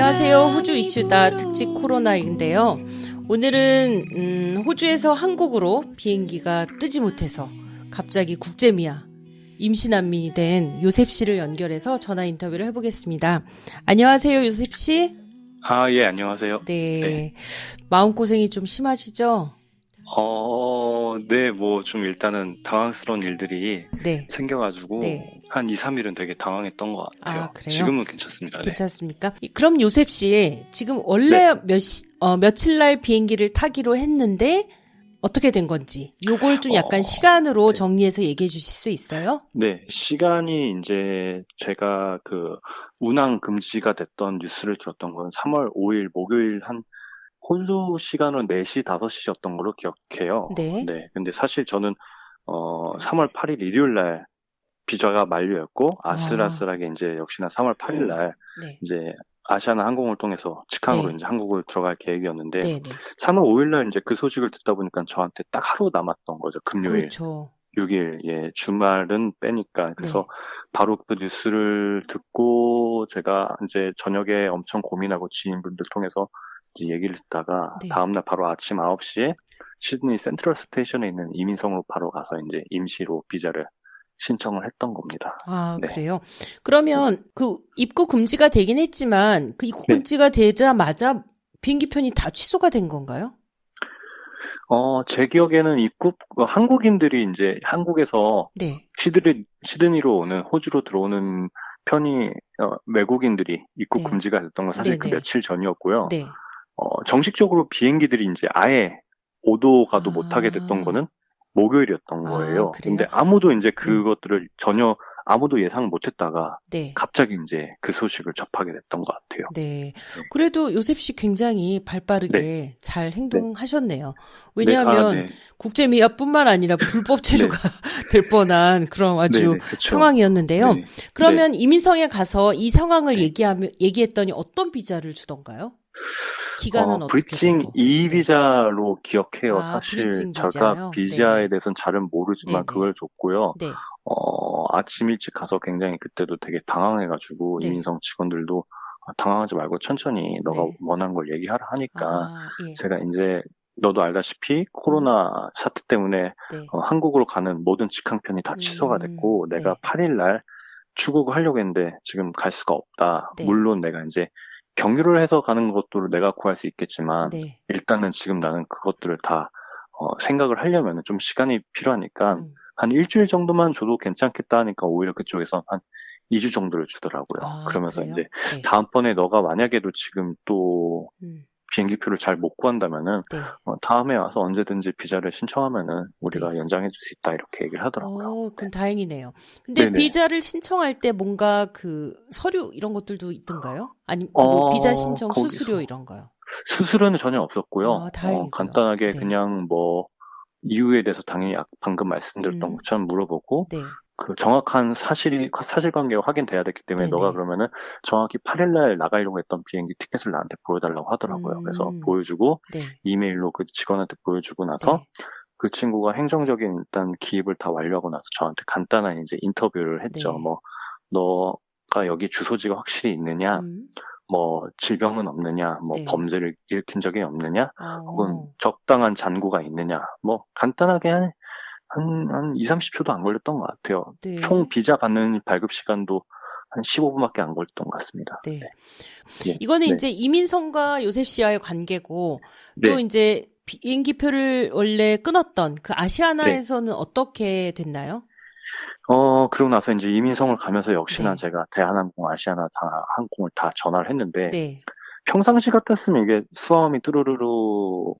안녕하세요. 호주 이슈다 특집 코로나인데요. 오늘은 호주에서 한국으로 비행기가 뜨지 못해서 갑자기 국제미아 임시난민이 된 요셉 씨를 연결해서 전화 인터뷰를 해보겠습니다. 안녕하세요, 요셉 씨. 예, 안녕하세요. 네, 네. 마음고생이 좀 심하시죠? 네, 뭐, 좀 일단은 당황스러운 일들이 네, 생겨가지고, 네. 한 2, 3일은 되게 당황했던 것 아, 같아요. 그래요? 지금은 괜찮습니다. 네. 괜찮습니까? 그럼 요셉 씨, 지금 네. 원래 며칠 날 비행기를 타기로 했는데 어떻게 된 건지 요걸 좀 약간 시간으로 네. 정리해서 얘기해 주실 수 있어요? 네, 시간이 이제 제가 운항 금지가 됐던 뉴스를 들었던 건 3월 5일 목요일 한 호주 시간으로 4시, 5시였던 걸로 기억해요. 네, 네, 근데 사실 저는, 3월 8일 일요일 날 비자가 만료였고 아, 아슬아슬하게 이제 역시나 3월 8일 날 네, 이제 아시아나 항공을 통해서 직항으로 네, 이제 한국을 들어갈 계획이었는데 네, 네. 3월 5일 날 이제 그 소식을 듣다 보니까 저한테 딱 하루 남았던 거죠. 금요일 그렇죠. 6일. 예, 주말은 빼니까. 그래서 네, 바로 그 뉴스를 듣고 제가 이제 저녁에 엄청 고민하고 지인분들 통해서 이제 얘기를 듣다가 네. 다음날 바로 아침 9시에 시드니 센트럴 스테이션에 있는 이민성으로 바로 가서 이제 임시로 비자를 신청을 했던 겁니다. 아, 네. 그래요? 네. 그러면 그 입국 금지가 되긴 했지만 그 입국 네. 금지가 되자마자 비행기편이 다 취소가 된 건가요? 제 기억에는 한국인들이 이제 한국에서 네, 시드니로 오는, 호주로 들어오는 편이, 외국인들이 입국 네, 금지가 됐던 건 사실 네, 그 네, 며칠 전이었고요. 네. 정식적으로 비행기들이 이제 아예 오도 가도 못하게 됐던 아, 거는 목요일이었던 아, 거예요. 그래요? 근데 아무도 이제 네, 그것들을 전혀 아무도 예상 못 했다가 네. 갑자기 이제 그 소식을 접하게 됐던 것 같아요. 네. 네. 그래도 요셉 씨 굉장히 네. 발빠르게 잘 네. 행동하셨네요. 네. 왜냐하면 네. 국제미아뿐만 아니라 불법 체류가 네. 될 뻔한 그런 아주 네네. 그쵸. 상황이었는데요. 네. 네. 그러면 이민성에 가서 이 상황을 네. 얘기했더니 어떤 비자를 주던가요? 기간은 어떻게 브리칭 되고? E 네. 비자로 기억해요. 아, 사실 브리징 제가 비자요? 비자에 네네. 대해서는 잘은 모르지만 네네. 그걸 줬고요. 네. 아침 일찍 가서 굉장히 그때도 되게 당황해가지고 네. 이민성 직원들도 당황하지 말고 천천히 너가 네. 원하는 걸 얘기하라 하니까 아, 예. 제가 이제 너도 알다시피 음, 코로나 사태 때문에 네. 한국으로 가는 모든 직항편이 다 취소가 됐고 내가 네. 8일 날 출국을 하려고 했는데 지금 갈 수가 없다. 네. 물론 내가 이제 경유를 해서 가는 것도 내가 구할 수 있겠지만 네. 일단은 지금 나는 그것들을 다 생각을 하려면 좀 시간이 필요하니까 음. 한 일주일 정도만 줘도 괜찮겠다 하니까 오히려 그쪽에서 한 2주 정도를 주더라고요. 아, 그러면서 그래요? 이제 네. 다음번에 너가 만약에도 지금 또 음. 비행기표를 잘 못 구한다면은 네. 다음에 와서 언제든지 비자를 신청하면은 네. 우리가 연장해 줄 수 있다 이렇게 얘기를 하더라고요. 네. 그럼 다행이네요. 근데 네네. 비자를 신청할 때 뭔가 그 서류 이런 것들도 있던가요? 아니, 그 뭐 비자 신청 수수료 거기서 이런 거요. 수수료는 전혀 없었고요. 아, 다행이고요. 간단하게 네. 그냥 뭐 이유에 대해서 당연히 방금 말씀드렸던 음. 것처럼 물어보고 네. 그 정확한 사실관계가 확인돼야 되기 때문에 너가 네네. 그러면은 정확히 8일 날 나가려고 했던 비행기 티켓을 나한테 보여달라고 하더라고요. 그래서 음. 보여주고 네. 이메일로 그 직원한테 보여주고 나서 네. 그 친구가 행정적인 일단 기입을 다 완료하고 나서 저한테 간단한 이제 인터뷰를 했죠. 네. 뭐 너가 여기 주소지가 확실히 있느냐? 음. 뭐 질병은 없느냐, 뭐 네. 범죄를 일으킨 적이 없느냐, 혹은 어. 적당한 잔고가 있느냐, 뭐 간단하게 한 2, 30초도 안 걸렸던 것 같아요. 총 네. 비자 받는 발급 시간도 한 15분밖에 안 걸렸던 것 같습니다. 네. 네, 이거는 네, 이제 이민성과 요셉 씨와의 관계고 또 네, 이제 비행기표를 원래 끊었던 그 네. 아시아나에서는 어떻게 됐나요? 그러고 나서 이제 이민성을 가면서 역시나 네. 제가 대한항공, 아시아나 다 항공을 다 전화를 했는데 네. 평상시 같았으면 이게 수화음이 뚜루루루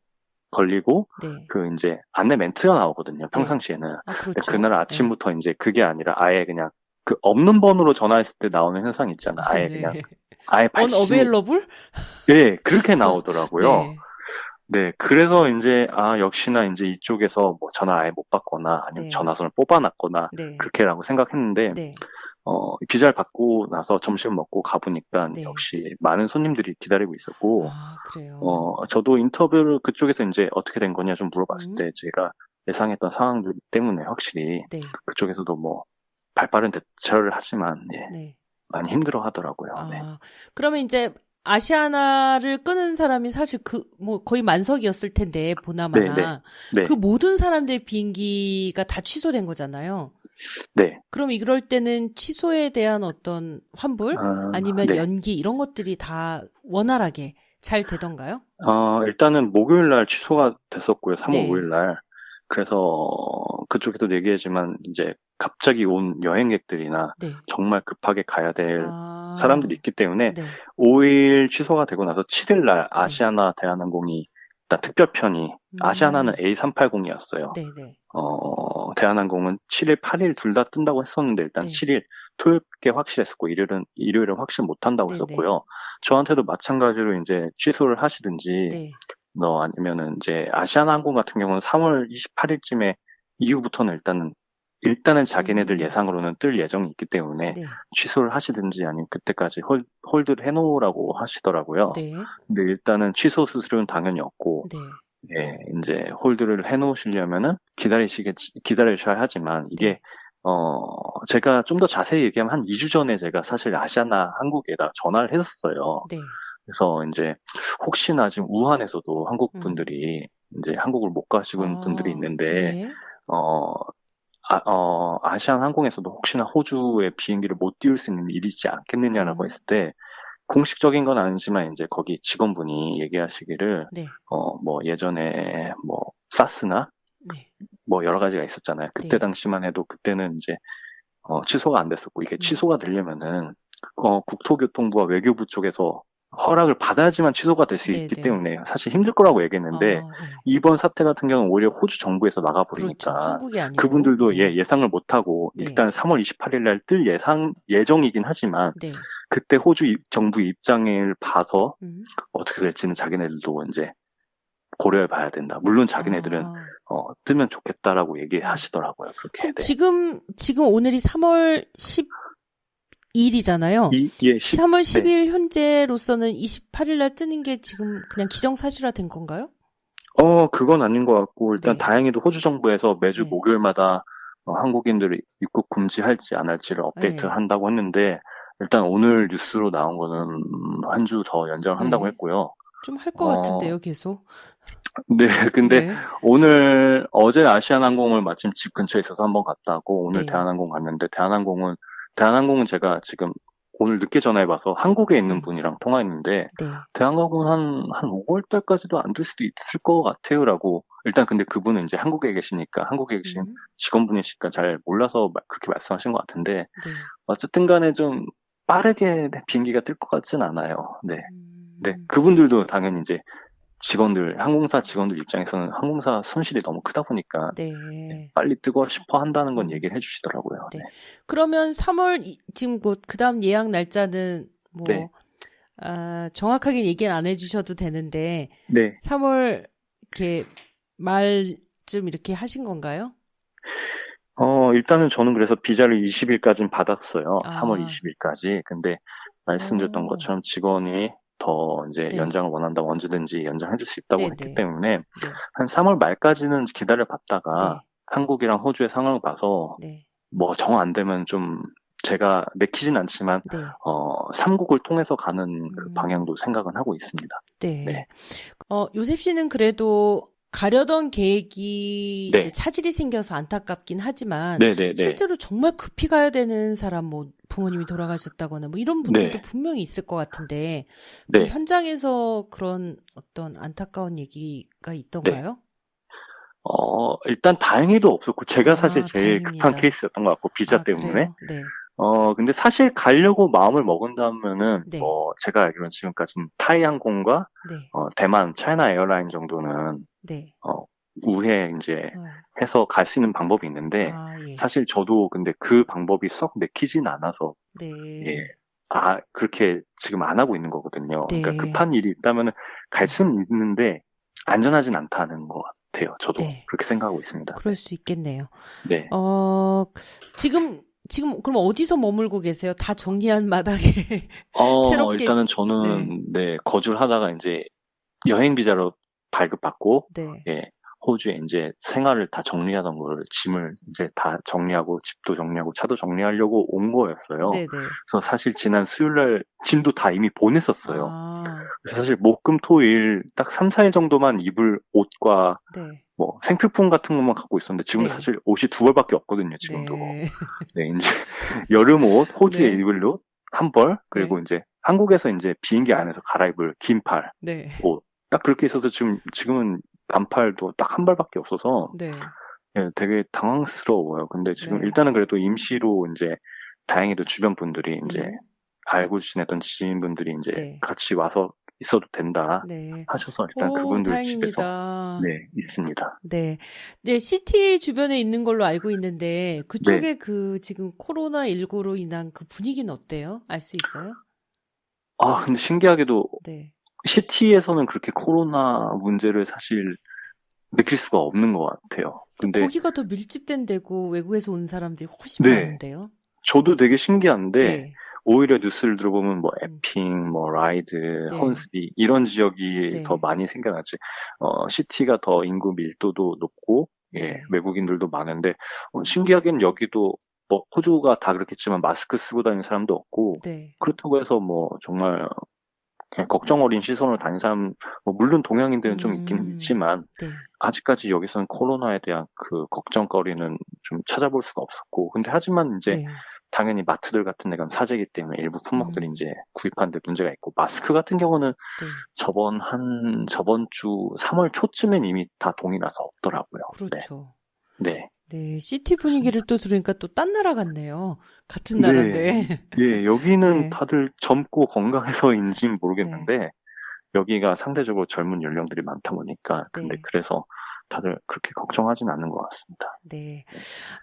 걸리고 네. 그 이제 안내 멘트가 나오거든요. 네. 평상시에는. 아, 근데 그렇죠. 그날 네. 아침부터 이제 그게 아니라 아예 그냥 그 없는 번호로 전화했을 때 나오는 현상 있잖아. 아, 아예 그냥 네. 아예 발신이 unavailable? 예, 그렇게 나오더라고요. 네. 네, 그래서 이제 역시나 이제 이쪽에서 뭐 전화 아예 못 받거나 아니면 네. 전화선을 뽑아놨거나 네. 그렇게라고 생각했는데 네. 비자를 받고 나서 점심 먹고 가보니까 네. 역시 많은 손님들이 기다리고 있었고 아, 그래요. 저도 인터뷰를 그쪽에서 이제 어떻게 된 거냐 좀 물어봤을 음. 때 제가 예상했던 상황들 때문에 확실히 네. 그쪽에서도 뭐 발빠른 대처를 하지만 예, 네. 많이 힘들어 하더라고요. 네. 아, 그러면 이제 아시아나를 끄는 사람이 사실 뭐 거의 만석이었을 텐데, 네, 네, 보나마나. 그 네, 모든 사람들의 비행기가 다 취소된 거잖아요. 네. 그럼 이럴 때는 취소에 대한 어떤 환불? 아니면 네. 연기, 이런 것들이 다 원활하게 잘 되던가요? 일단은 목요일 날 취소가 됐었고요. 3월 네, 5일 날. 그래서 그쪽에도 얘기했지만 이제 갑자기 온 여행객들이나 네. 정말 급하게 가야 될 사람들이 아, 있기 때문에 네, 5일 취소가 되고 나서 7일 날 네. 아시아나 대한항공이 일단 특별편이 아시아나는 음, A380이었어요. 네, 네, 대한항공은 7일, 8일 둘 다 뜬다고 했었는데 일단 네, 7일 토요일께 확실했었고 일요일은 확실 못한다고 네, 네, 했었고요. 저한테도 마찬가지로 이제 취소를 하시든지 네. 아니면은 이제 아시아나항공 같은 경우는 3월 28일쯤에 이후부터는 일단은 자기네들 음, 예상으로는 뜰 예정이 있기 때문에 네, 취소를 하시든지 아니면 그때까지 홀드를 해놓으라고 하시더라고요. 네, 근데 일단은 취소 수수료는 당연히 없고, 네, 예, 이제 홀드를 해놓으시려면은 기다리셔야 하지만 이게, 네, 제가 좀 더 자세히 얘기하면 한 2주 전에 제가 사실 아시아나 항공에다 전화를 했었어요. 네. 그래서 이제 혹시나 지금 우한에서도 한국 음, 분들이 이제 한국을 못 가시는 분들이 있는데, 네, 어, 아시안 항공에서도 혹시나 호주에 비행기를 못 띄울 수 있는 일이 있지 않겠느냐라고 음, 했을 때, 공식적인 건 아니지만 이제 거기 직원분이 얘기하시기를, 네, 뭐 예전에 뭐 사스나 네, 뭐 여러 가지가 있었잖아요. 그때 네, 당시만 해도 그때는 이제 취소가 안 됐었고 이게 음, 취소가 되려면은 국토교통부와 외교부 쪽에서 허락을 받아야지만 취소가 될 수 네, 있기 네. 때문에 사실 힘들 거라고 얘기했는데 예. 이번 사태 같은 경우는 오히려 호주 정부에서 그렇죠. 막아버리니까 한국이 아니고, 그분들도 네, 예상을 못하고 네, 일단 3월 28일 날 뜰 예정이긴 하지만 네, 그때 호주 정부 입장을 봐서 음, 어떻게 될지는 자기네들도 이제 고려해 봐야 된다. 물론 자기네들은 아, 뜨면 좋겠다라고 음. 얘기하시더라고요. 그렇게. 그럼 네. 지금 오늘이 3월 10일이잖아요. 예, 3월 네. 10일 현재로서는 28일 날 뜨는 게 지금 그냥 기정사실화 된 건가요? 그건 아닌 것 같고, 일단 네, 다행히도 호주 정부에서 매주 네, 목요일마다 한국인들을 입국 금지할지 안 할지를 업데이트 네, 한다고 했는데, 일단 오늘 뉴스로 나온 거는 한 주 더 연장을 한다고 네. 했고요. 좀 할 것 어, 같은데요, 계속. 네, 근데 네, 어제 아시아나항공을 마침 집 근처에 있어서 한번 갔다 왔고, 오늘 네, 대한항공 갔는데, 대한항공은 제가 지금 오늘 늦게 전화해봐서 한국에 있는 음, 분이랑 통화했는데, 네, 대한항공은 한 5월 달까지도 안 될 수도 있을 것 같아요라고, 일단 근데 그분은 이제 한국에 계신 음, 직원분이시니까 잘 몰라서 그렇게 말씀하신 것 같은데, 네, 어쨌든 간에 좀 빠르게 비행기가 뜰 것 같진 않아요. 네. 네. 음, 그분들도 당연히 이제 항공사 직원들 입장에서는 항공사 손실이 너무 크다 보니까 네, 빨리 뜨고 싶어 한다는 건 음. 얘기를 해주시더라고요. 네. 네. 그러면 3월, 지금 그 다음 예약 날짜는 네. 뭐, 정확하게 얘기는 안 해주셔도 되는데, 네. 3월, 이렇게, 말쯤 이렇게 하신 건가요? 일단은 저는 그래서 비자를 20일까지는 받았어요. 3월 아, 20일까지. 근데 말씀드렸던 오, 것처럼 직원이 더 이제 네. 연장을 원한다고 언제든지 연장해 줄 수 있다고 했기 네네. 때문에 네. 한 3월 말까지는 기다려 봤다가 네. 한국이랑 호주의 상황을 봐서 네. 뭐 정 안 되면 좀 제가 내키진 않지만 네. 3국을 통해서 가는 그 음, 방향도 생각은 하고 있습니다. 네. 네. 요셉 씨는 그래도 가려던 계획이 이제 네. 차질이 생겨서 안타깝긴 하지만 네네네. 실제로 정말 급히 가야 되는 사람 뭐 부모님이 돌아가셨다거나 뭐 이런 분들도 네. 분명히 있을 것 같은데 그 네. 현장에서 그런 어떤 안타까운 얘기가 네. 있던가요? 일단 다행히도 없었고, 제가 사실 아, 제일 급한 다행입니다. 케이스였던 것 같고, 비자 아, 때문에. 그래요? 네. 근데 사실 가려고 마음을 먹은다면은, 네. 뭐, 제가 알기로는 지금까지는 타이 항공과, 네. 대만, 차이나 에어라인 정도는, 네. 어, 우회 이제 어, 해서 갈 수 있는 방법이 있는데, 아, 예. 사실 저도 근데 그 방법이 썩 내키진 않아서, 예, 네. 그렇게 지금 안 하고 있는 거거든요. 그러니까 네. 급한 일이 있다면은 갈 음, 수는 있는데, 안전하진 않다는 것 같아요. 저도 네. 그렇게 생각하고 있습니다. 그럴 수 있겠네요. 네. 어, 지금, 그럼 어디서 머물고 계세요? 다 정리한 마당에 새롭게, 일단은 네, 저는, 네, 거주를 하다가 이제 여행 비자로 발급받고, 네, 예, 호주에 이제 생활을 다 정리하던 거를 짐을 이제 다 정리하고 집도 정리하고 차도 정리하려고 온 거였어요. 네네. 그래서 사실 지난 수요일 날 짐도 다 이미 보냈었어요. 아, 그래서 사실 목, 금, 토, 일 딱 3, 4일 정도만 입을 옷과 네. 뭐 생필품 같은 것만 갖고 있었는데 지금도 네. 사실 옷이 두 벌밖에 없거든요, 지금도. 네. 네, 이제 여름 옷, 호주에 네. 입을 옷 한 벌, 그리고 네. 이제 한국에서 이제 비행기 안에서 갈아입을 긴팔 네. 옷. 딱 그렇게 있어서 지금은 반팔도 딱 한 벌밖에 없어서 네. 예, 되게 당황스러워요. 근데 지금 네. 일단은 그래도 임시로 이제 다행히도 주변 분들이 이제 음. 알고 지냈던 지인분들이 이제 네. 같이 와서 있어도 된다 네. 하셔서 일단 오, 그분들 집에서 다행입니다. 네, 있습니다. 네. 네, 시티 주변에 있는 걸로 알고 있는데, 네. 그쪽에 지금 코로나19로 인한 그 분위기는 어때요? 알 수 있어요? 아, 근데 신기하게도 네. 시티에서는 그렇게 코로나 문제를 사실 느낄 수가 없는 것 같아요. 또 근데 거기가 더 밀집된 데고, 외국에서 온 사람들이 훨씬 네, 많은데요? 저도 되게 신기한데 네. 오히려 뉴스를 들어보면 뭐 음. 에핑, 뭐 라이드, 네. 헌스비 이런 지역이 더 네. 많이 생겨났지. 시티가 더 인구 밀도도 높고 예, 네. 외국인들도 많은데 신기하게는 여기도 뭐 호주가 다 그렇겠지만 마스크 쓰고 다니는 사람도 없고 네. 그렇다고 해서 뭐 정말 그냥 걱정 어린 시선으로 다니는 사람 뭐 물론 동양인들은 좀 있긴 있지만 네. 아직까지 여기서는 코로나에 대한 그 걱정거리는 좀 찾아볼 수가 없었고 근데 하지만 이제 네. 당연히 마트들 같은 데 가면 사재기 때문에 일부 품목들이 음. 이제 구입하는데 문제가 있고 마스크 같은 경우는 네. 저번 주 3월 초쯤엔 이미 다 동이 나서 없더라고요. 그렇죠. 네. 네, 시티 분위기를 또 들으니까 또 딴 나라 같네요. 같은 네. 나라인데. 예, 여기는 네. 다들 젊고 건강해서인지는 네. 모르겠는데 여기가 상대적으로 젊은 연령들이 많다 보니까 근데 네. 그래서 다들 그렇게 걱정하진 않는 것 같습니다. 네.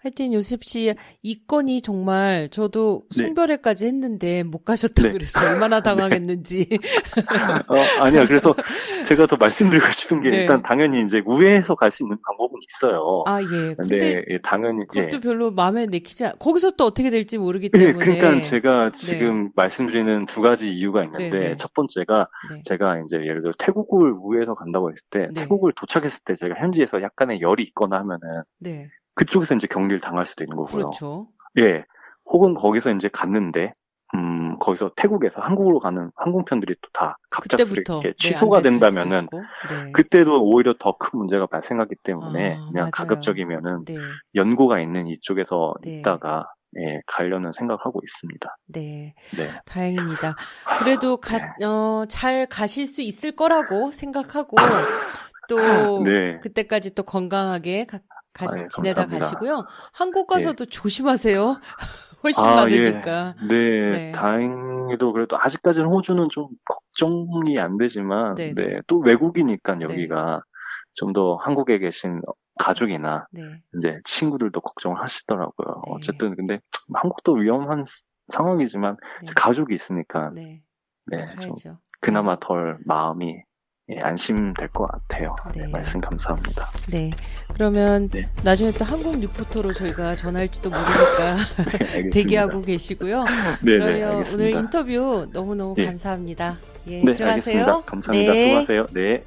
하여튼 요셉 씨, 이 건이 정말 저도 네. 송별회까지 했는데 못 가셨다고 네. 그래서 얼마나 당황했는지. 아니야. 그래서 제가 더 말씀드리고 싶은 게 네. 일단 당연히 이제 우회해서 갈 수 있는 방법은 있어요. 아, 예. 근데 근데 예, 당연히 그것도 예. 별로 마음에 거기서 또 어떻게 될지 모르기 예, 때문에. 그러니까 제가 네. 지금 말씀드리는 두 가지 이유가 있는데 네. 첫 번째가 네. 제가 이제 예를 들어 태국을 우회해서 간다고 했을 때 네. 태국을 도착했을 때 제가 현지에서 약간의 열이 있거나 하면은 네. 그쪽에서 이제 격리를 당할 수도 있는 거고요. 그렇죠. 예. 혹은 거기서 이제 갔는데 거기서 태국에서 한국으로 가는 항공편들이 또 다 갑작스럽게 그때부터 네, 안 취소가 됐을 수도 된다면은 있고. 네. 그때도 오히려 더 큰 문제가 발생하기 때문에 아, 그냥 맞아요. 가급적이면은 네. 연고가 있는 이쪽에서 네. 있다가 예, 가려는 생각하고 있습니다. 네. 네. 다행입니다. 그래도 네. 잘 가실 수 있을 거라고 생각하고 또 네. 그때까지 또 건강하게 지내다 감사합니다. 가시고요. 한국 예. 가서도 조심하세요. 훨씬 예. 많으니까. 네. 네. 다행히도 그래도 아직까지는 호주는 좀 걱정이 안 되지만 네, 네. 또 외국이니까 네. 여기가 좀 더 한국에 계신 가족이나 네. 이제 친구들도 걱정을 하시더라고요. 네. 어쨌든 근데 한국도 위험한 상황이지만 네. 가족이 있으니까 네. 네, 좀 가야죠. 그나마 덜 마음이 예, 안심될 것 같아요. 네, 네. 말씀 감사합니다. 네. 그러면 네. 나중에 또 한국 리포터로 저희가 전화할지도 모르니까 네, 알겠습니다. 대기하고 계시고요. 네, 네, 그러면 알겠습니다. 오늘 인터뷰 너무너무 예. 감사합니다. 예, 네, 들어가세요. 알겠습니다. 감사합니다. 네. 수고하세요. 네.